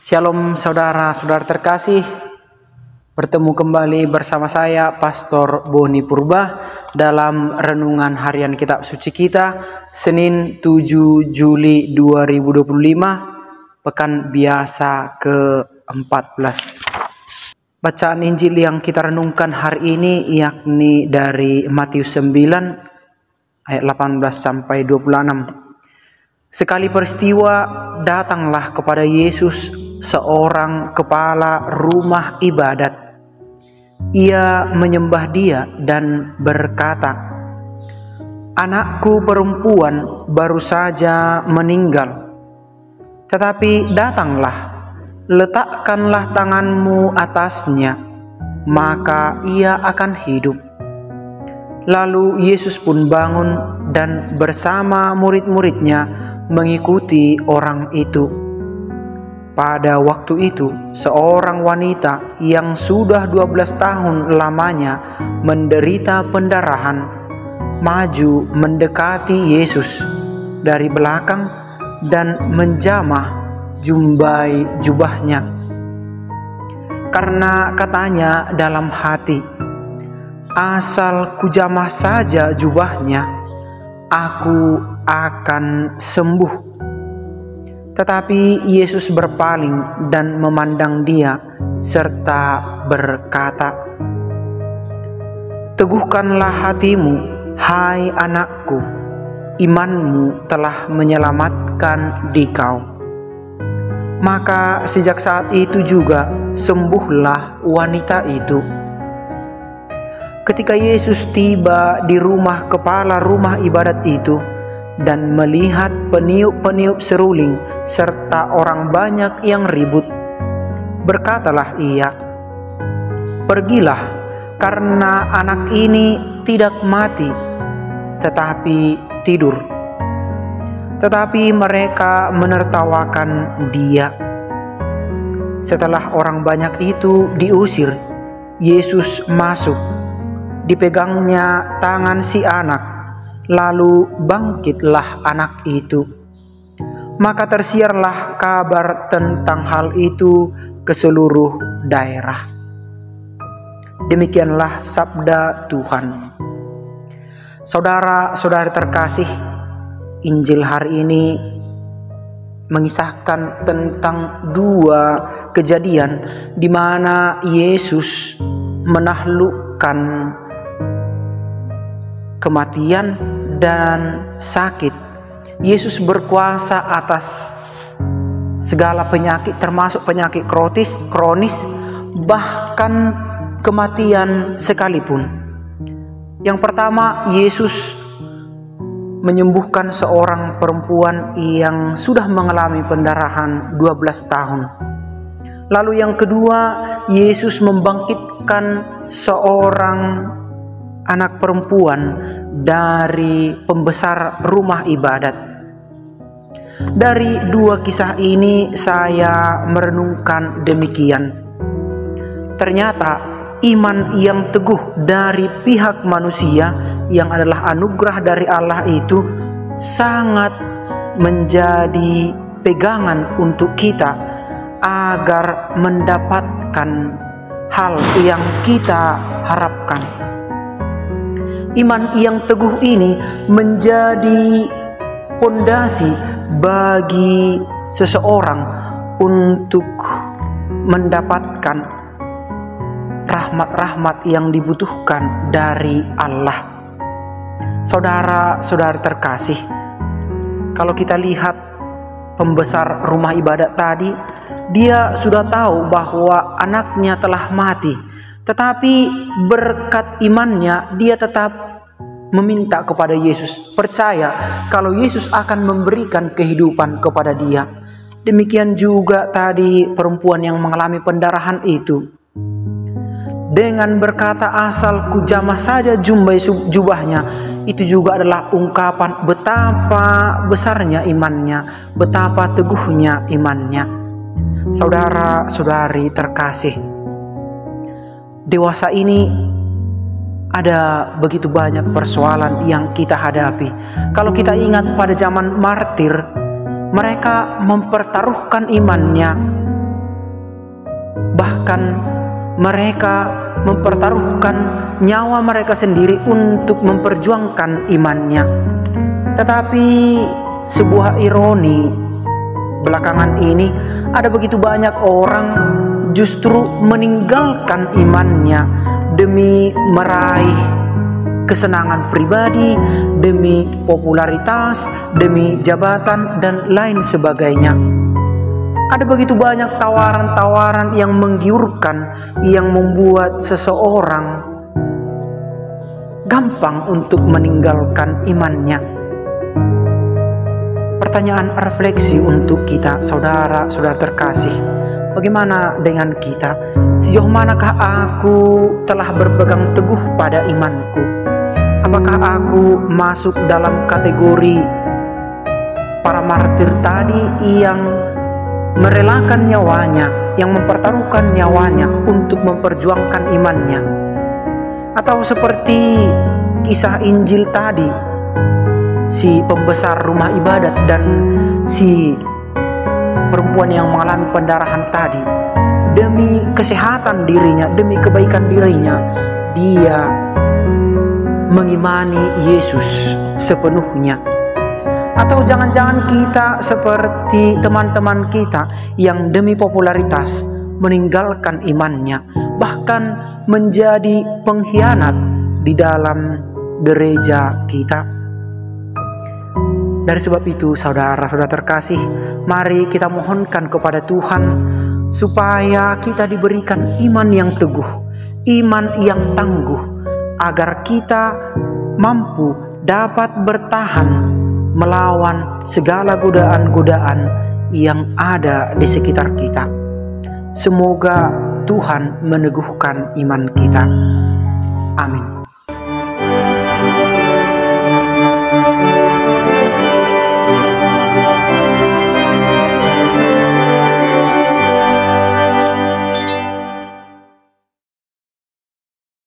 Shalom saudara-saudara terkasih, bertemu kembali bersama saya Pastor Boni Purba dalam renungan harian kitab suci kita Senin 7 Juli 2025, pekan biasa ke-14. Bacaan Injil yang kita renungkan hari ini yakni dari Matius 9 ayat 18 sampai 26. Sekali peristiwa datanglah kepada Yesus seorang kepala rumah ibadat. Ia menyembah Dia dan berkata, "Anakku perempuan baru saja meninggal. Tetapi datanglah, letakkanlah tanganmu atasnya, maka ia akan hidup." Lalu Yesus pun bangun dan bersama murid-muridnya mengikuti orang itu. Pada waktu itu, seorang wanita yang sudah 12 tahun lamanya menderita pendarahan, maju mendekati Yesus dari belakang dan menjamah jumbai jubahnya. Karena katanya dalam hati, "Asal kujamah saja jubahnya, aku akan sembuh." Tetapi Yesus berpaling dan memandang dia serta berkata, "Teguhkanlah hatimu, hai anakku, imanmu telah menyelamatkan dikau." Maka sejak saat itu juga sembuhlah wanita itu. Ketika Yesus tiba di rumah kepala rumah ibadat itu dan melihat peniup-peniup seruling serta orang banyak yang ribut, berkatalah Ia, "Pergilah, karena anak ini tidak mati, tetapi tidur." Tetapi mereka menertawakan Dia. Setelah orang banyak itu diusir, Yesus masuk. Dipegangnya tangan si anak, lalu bangkitlah anak itu. Maka tersiarlah kabar tentang hal itu ke seluruh daerah. Demikianlah sabda Tuhan. Saudara-saudari terkasih, Injil hari ini mengisahkan tentang dua kejadian di mana Yesus menaklukkan kematian dan sakit. Yesus berkuasa atas segala penyakit, termasuk penyakit kronis, bahkan kematian sekalipun. Yang pertama, Yesus menyembuhkan seorang perempuan yang sudah mengalami pendarahan 12 tahun. Lalu yang kedua, Yesus membangkitkan seorang anak perempuan dari pembesar rumah ibadat. Dari dua kisah ini saya merenungkan demikian. Ternyata iman yang teguh dari pihak manusia yang adalah anugerah dari Allah itu sangat menjadi pegangan untuk kita agar mendapatkan hal yang kita harapkan. Iman yang teguh ini menjadi fondasi bagi seseorang untuk mendapatkan rahmat-rahmat yang dibutuhkan dari Allah. Saudara-saudari terkasih, kalau kita lihat pembesar rumah ibadat tadi, dia sudah tahu bahwa anaknya telah mati, tetapi berkat imannya dia tetap meminta kepada Yesus, percaya kalau Yesus akan memberikan kehidupan kepada dia. Demikian juga tadi perempuan yang mengalami pendarahan itu, dengan berkata, "Asal kujamah saja jumbai jubahnya," itu juga adalah ungkapan betapa besarnya imannya, betapa teguhnya imannya. Saudara-saudari terkasih, dewasa ini ada begitu banyak persoalan yang kita hadapi. Kalau kita ingat pada zaman martir, mereka mempertaruhkan imannya Bahkan mereka mempertaruhkan nyawa mereka sendiri untuk memperjuangkan imannya. Tetapi sebuah ironi, belakangan ini ada begitu banyak orang justru meninggalkan imannya demi meraih kesenangan pribadi, demi popularitas, demi jabatan, dan lain sebagainya. Ada begitu banyak tawaran-tawaran yang menggiurkan, yang membuat seseorang gampang untuk meninggalkan imannya. Pertanyaan refleksi untuk kita, saudara-saudara terkasih, bagaimana dengan kita? Sejauh manakah aku telah berpegang teguh pada imanku? Apakah aku masuk dalam kategori para martir tadi yang merelakan nyawanya, yang mempertaruhkan nyawanya untuk memperjuangkan imannya? Atau seperti kisah Injil tadi, si pembesar rumah ibadat dan si perempuan yang mengalami pendarahan tadi, demi kesehatan dirinya, demi kebaikan dirinya, dia mengimani Yesus sepenuhnya. Atau jangan-jangan kita seperti teman-teman kita yang demi popularitas meninggalkan imannya, bahkan menjadi pengkhianat di dalam gereja kita. Dari sebab itu, saudara-saudara terkasih, mari kita mohonkan kepada Tuhan supaya kita diberikan iman yang teguh, iman yang tangguh, agar kita mampu dapat bertahan melawan segala godaan-godaan yang ada di sekitar kita. Semoga Tuhan meneguhkan iman kita. Amin.